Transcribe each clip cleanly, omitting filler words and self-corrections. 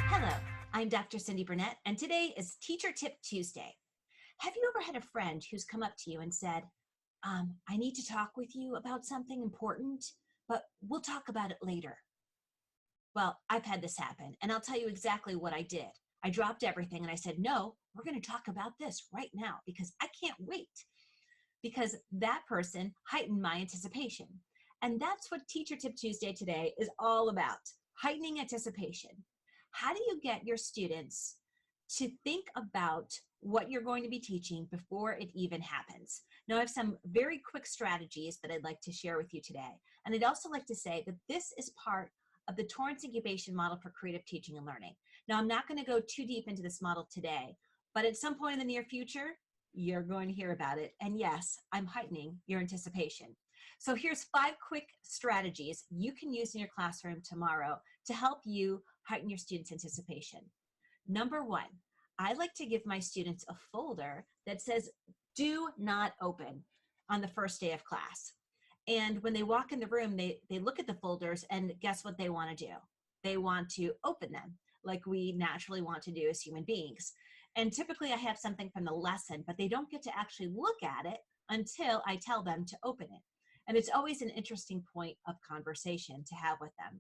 Hello, I'm Dr. Cindy Burnett, and today is Teacher Tip Tuesday. Have you ever had a friend who's come up to you and said, I need to talk with you about something important, but we'll talk about it later? Well, I've had this happen, and I'll tell you exactly what I did. I dropped everything and I said, no, we're going to talk about this right now because I can't wait. Because that person heightened my anticipation. And that's what Teacher Tip Tuesday today is all about, heightening anticipation. How do you get your students to think about what you're going to be teaching before it even happens? Now, I have some very quick strategies that I'd like to share with you today. And I'd also like to say that this is part of the Torrance Incubation Model for Creative Teaching and Learning. Now, I'm not going to go too deep into this model today, but at some point in the near future, you're going to hear about it. And yes, I'm heightening your anticipation. So here's 5 quick strategies you can use in your classroom tomorrow to help you heighten your students' anticipation. Number 1, I like to give my students a folder that says, do not open on the first day of class. And when they walk in the room, they look at the folders and guess what they want to do? They want to open them like we naturally want to do as human beings. And typically I have something from the lesson, but they don't get to actually look at it until I tell them to open it. And it's always an interesting point of conversation to have with them.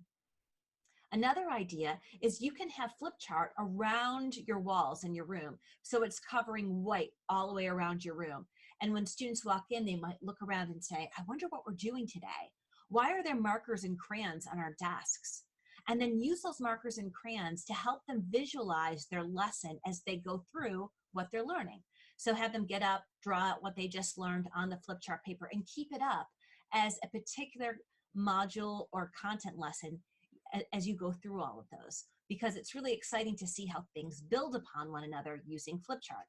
Another idea is you can have flip chart around your walls in your room. So it's covering white all the way around your room. And when students walk in, they might look around and say, I wonder what we're doing today. Why are there markers and crayons on our desks? And then use those markers and crayons to help them visualize their lesson as they go through what they're learning. So have them get up, draw out what they just learned on the flip chart paper and keep it up as a particular module or content lesson as you go through all of those, because it's really exciting to see how things build upon one another using flip chart.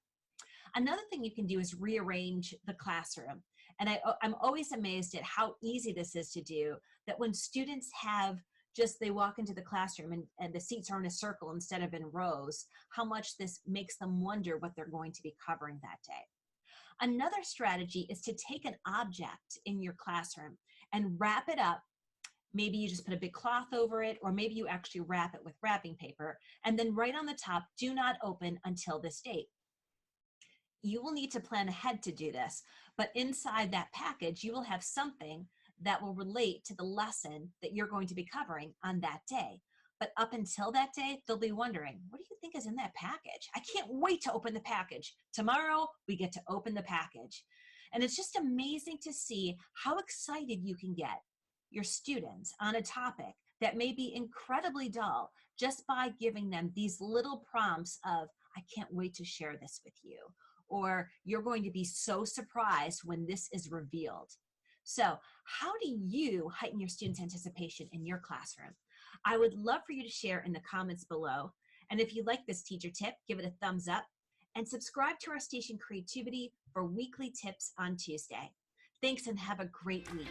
Another thing you can do is rearrange the classroom. And I'm always amazed at how easy this is to do, that when students they walk into the classroom and the seats are in a circle instead of in rows, how much this makes them wonder what they're going to be covering that day. Another strategy is to take an object in your classroom and wrap it up. Maybe you just put a big cloth over it, or maybe you actually wrap it with wrapping paper, and then write on the top, do not open until this date. You will need to plan ahead to do this, but inside that package, you will have something that will relate to the lesson that you're going to be covering on that day. But up until that day, they'll be wondering, what do you think is in that package? I can't wait to open the package. Tomorrow, we get to open the package. And it's just amazing to see how excited you can get your students on a topic that may be incredibly dull just by giving them these little prompts of, I can't wait to share this with you, or you're going to be so surprised when this is revealed. So how do you heighten your students' anticipation in your classroom? I would love for you to share in the comments below. And if you like this teacher tip, give it a thumbs up and subscribe to our station TUBEity for weekly tips on Tuesday. Thanks and have a great week.